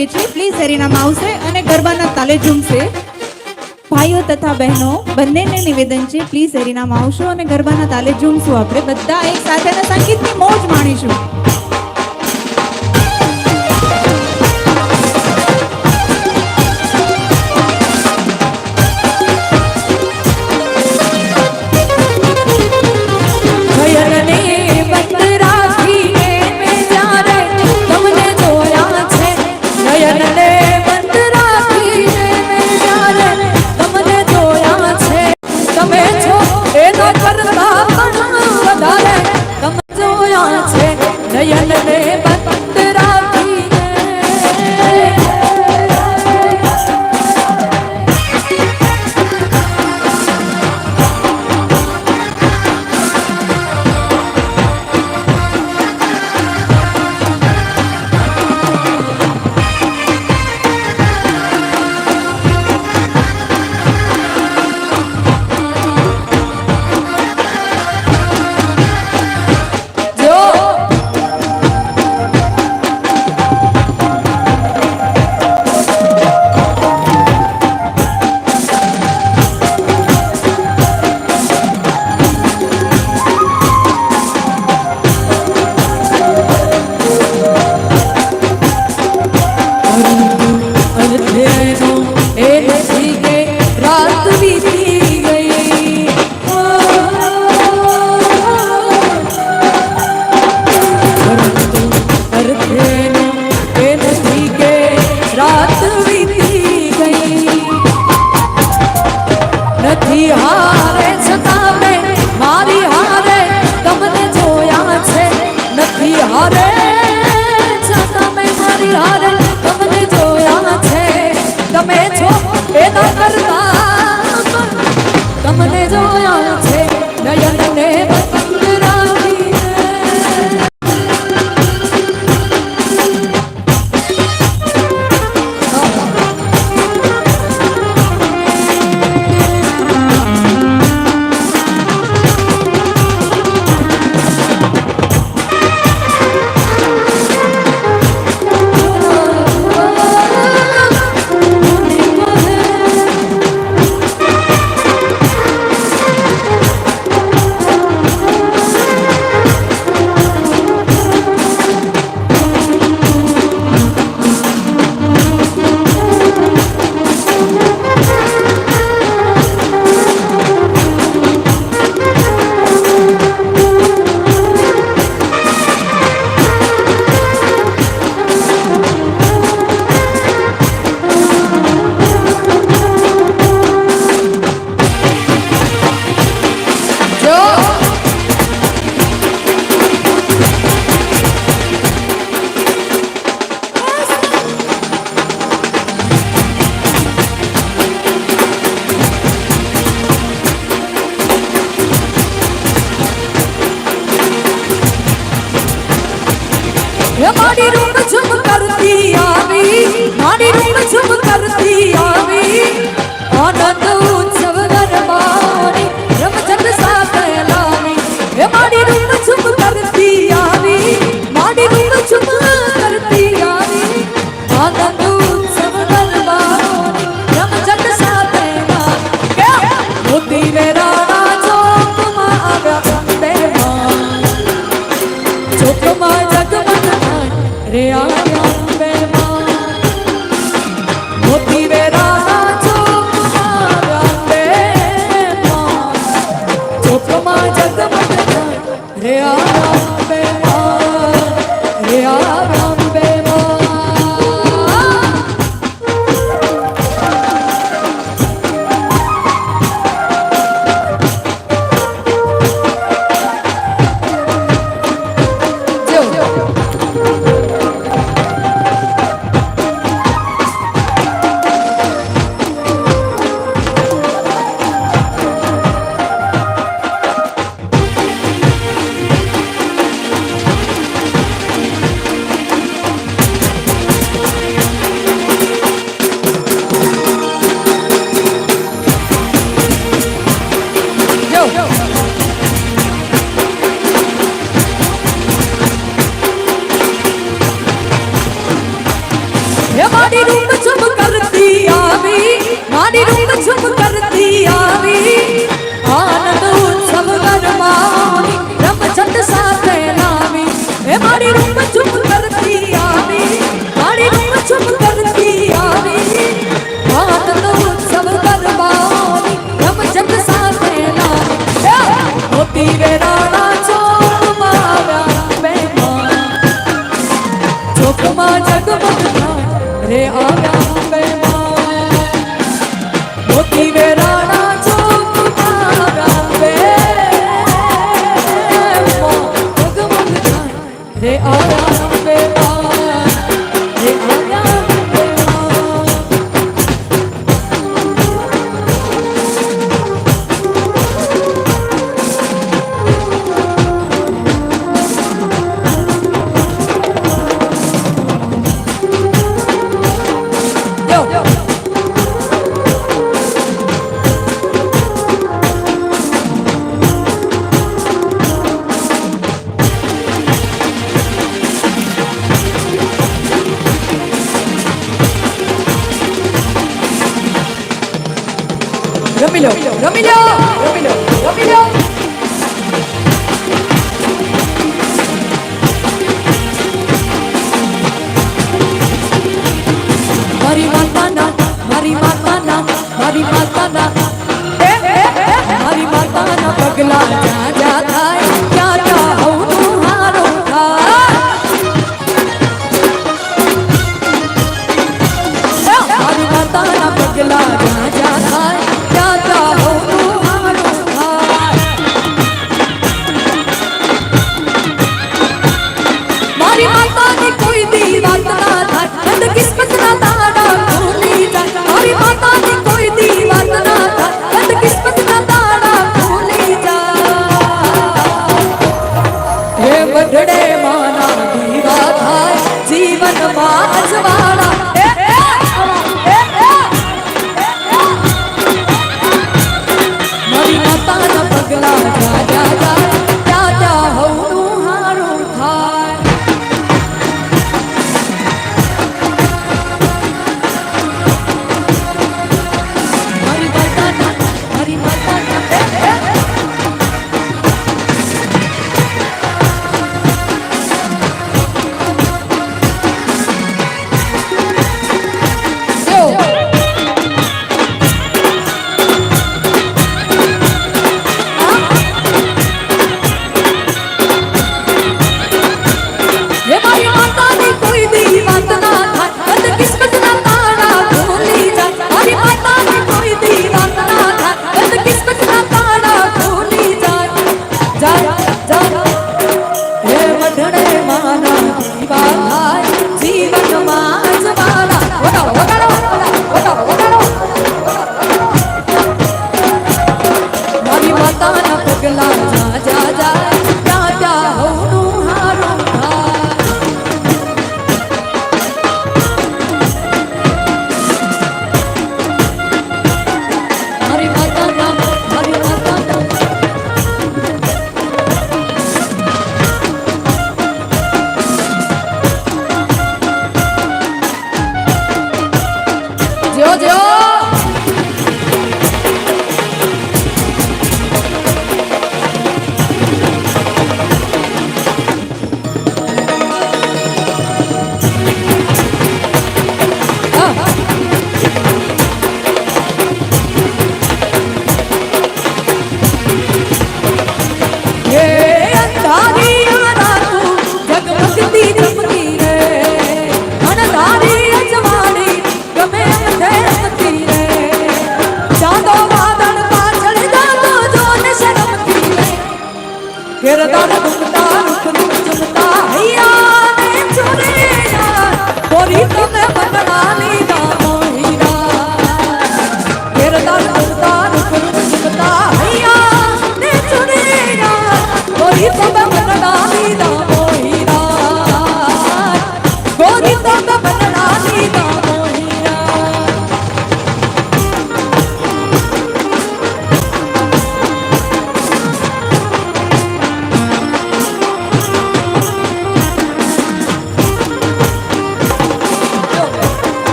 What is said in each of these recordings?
કરીએ છીએ પ્લીઝ એરિનામાં આવશે અને ગરબાના તાલે ઝૂમશે. ભાઈઓ તથા બહેનો બંનેને નિવેદન છે પ્લીઝ એરિનામાં આવશો અને ગરબાના તાલે ઝૂમશું. આપણે બધા એક સાથે સંગીતની મોજ માણીશું. તમને જોયા છે નયનને બંધ રાખીને. माड़ी रूम झुम करती आवी, माड़ी रूम झुम करती आवी, आनंद उत्सव गरबानी रमचंद सा कहलानी. हे माड़ी रूम झुम करती आवी, माड़ी रूम झुम करती आवी, आनंद उत्सव गरबानी रमचंद सा कहलानी. क्या मोती मेरा चौक मां आव्या बेमान, चौक मां जगमग रे आव्या बेमान, मोती मेरा चौक मां आव्या बेमान, चौक मां जगमग रे आव्या बेमान, रे आव्या बेमान. મારી રૂમ ઝુમ કરતી આવી મારી રૂમ ઝુમ કરતી આવી આનંદ ઉત્સવ ગરબાની રમઝટ સાથે લાવી એ મારી રૂમ ઝુમ કરતી આવી મારી રૂમ ઝુમ કરતી આવી આનંદ ઉત્સવ ગરબાની રમઝટ સાથે લાવી મોતી રે રાણા ચોકમાં આવ્યા મહેમાન ચોકમાં જગમગ રે આવ્યા મહેમાન મોતી રે રાણા ચોકમાં આવ્યા મહેમાન જગમગ રે આવ્યા મહેમાન રે આવ્યા મહેમાન રમી લો રમી લો રમી લો રમી લો મારી માતાના મારી માતાના મારી માતાના મારી માતાના પગલા જ્યાં જ્યાં થાય ત્યાં ત્યાં હવનું હારું થાય મારી માતાના પગલા જ્યાં જ્યાં થાય ત્યાં ત્યાં હવનું હારું થાય મારી માતાની કોઈ દી વાત ના થાય નંદ કિસ્મતના તાળા ખોલી જાય મારી માતાની કોઈ દી વાત ના થાય નંદ કિસ્મતના તાળા ખોલી જાય હે મઢડે માના દીવા થાય જીવનમાં અજવાળા મારી માતાના પગલા જ્યાં જ્યાં જાય ત્યાં ત્યાં હવનું હારું થાય મારી માતાના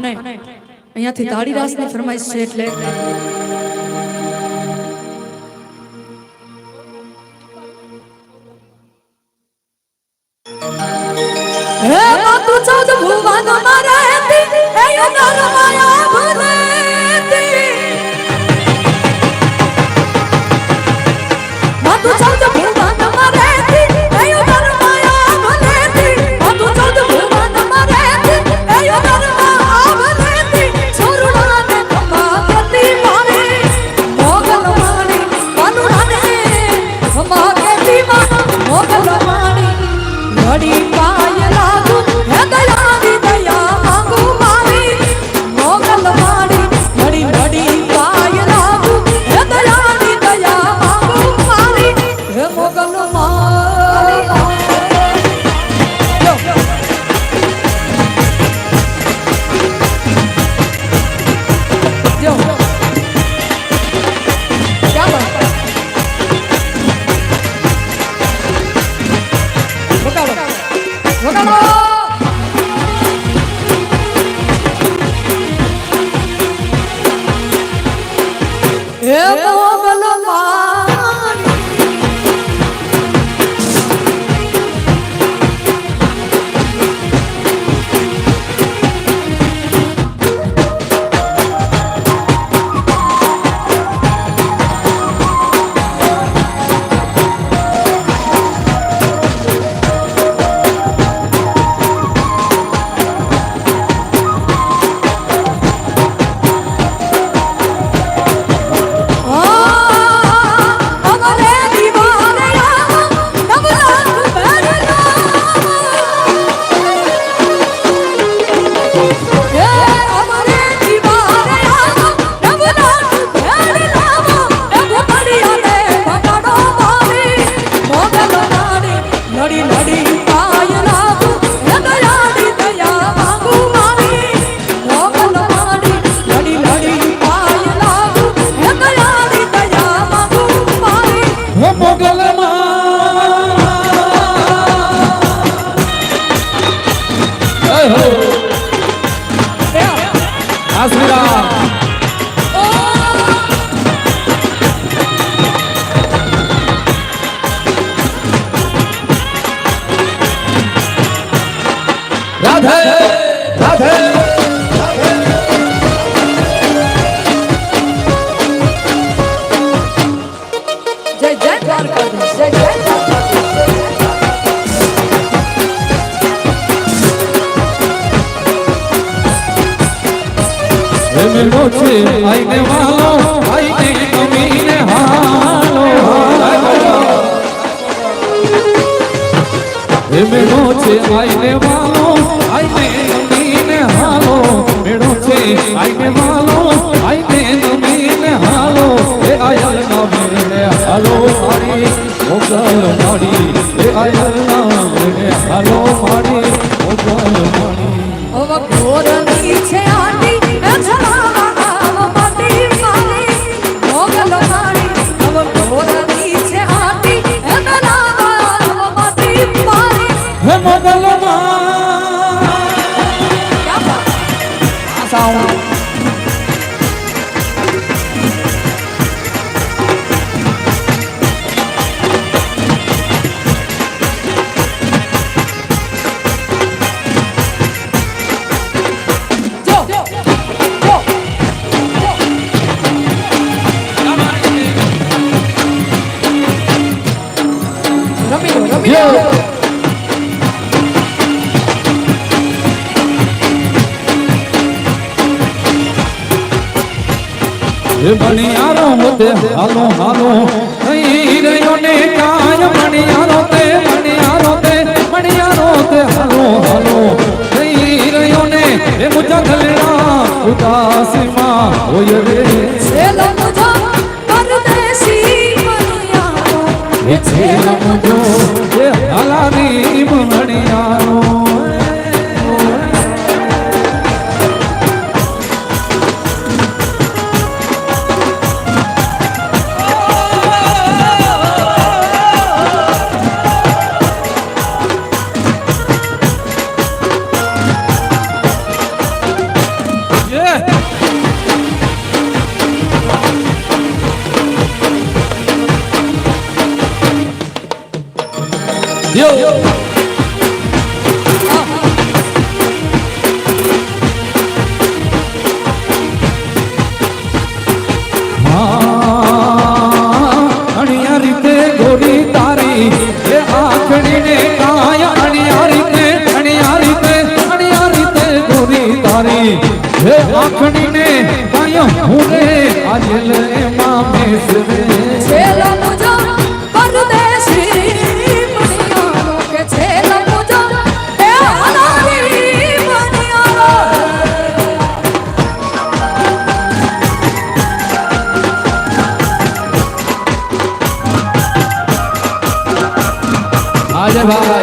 અને અહીંયાથી તાળી રાસની ફરમાઈશ છે એટલે હે માતું ચૌદ ભુવન મારે હતી એ યોગર માયા ભરેતી માતું ચૌદ ભુવન મારે હતી એ યોગર માયા ભરેતી માતું ચૌદ ભુવન મારે હતી એ યોગર માયા ભરેતી છોરુડાને ખમા કેતી મારી મોગલ માણી પાનુડાને ખમા કેતી મારી મોગલ માણી ઘડી પાય લાગુ હે દયાની દયા માંગુ મારી મોગલ માડી ઘડી ઘડી પાય લાગુ હે દયાની દયા માંગુ મારી હે મોગલ માડી જો ક્યાં બાત વગાડો વગાડો હે મોગલ માડી રાધે રાધે જય જય દ્વારકાધીશ જય જય મેલો છે આઈને વાલો આઈને કમીને હાલો મેળો છે આઈને વાલો આઈને કમીને હાલો મેળો છે આઈને વાલો આઈને કમીને હાલો એ આયલ ના મેળે હાલો મારી મોગલ માડી એ આયલ ના મેળે હાલો માડી મોગલ માડી હવે ઘોરની છે આંટી એ છલાવા માટી મારી મોગલ માડી હવે ઘોરની છે આંટી એ છલાવા માટી મારી હે મોગલ માં ક્યાં બાત સાઉન્ડ મણિયારો હોતે હાલો હાલો નહીં રહ્યો ને કાય મણિયારો તે હાલો હાલો નહીં રહ્યો ને એ મુજા ગલડા ઉદાસીમાં હોય રે છેલો મુજો પરદેશી મણિયારો એ છેલો મુજો એ હાલાની મણિયારો યો અણિયા રીતે ગોરી તારી એ આંખડીને કાય અણિયા રીતે ગોરી તારી હે આંખડીને કાય હું રે આજે લે મામેશ રે છેલ્લા મુજો પરદેશી મણિયારો કે છેલ્લા મુજો એ અનારી મણિયારો આજે ભાઈ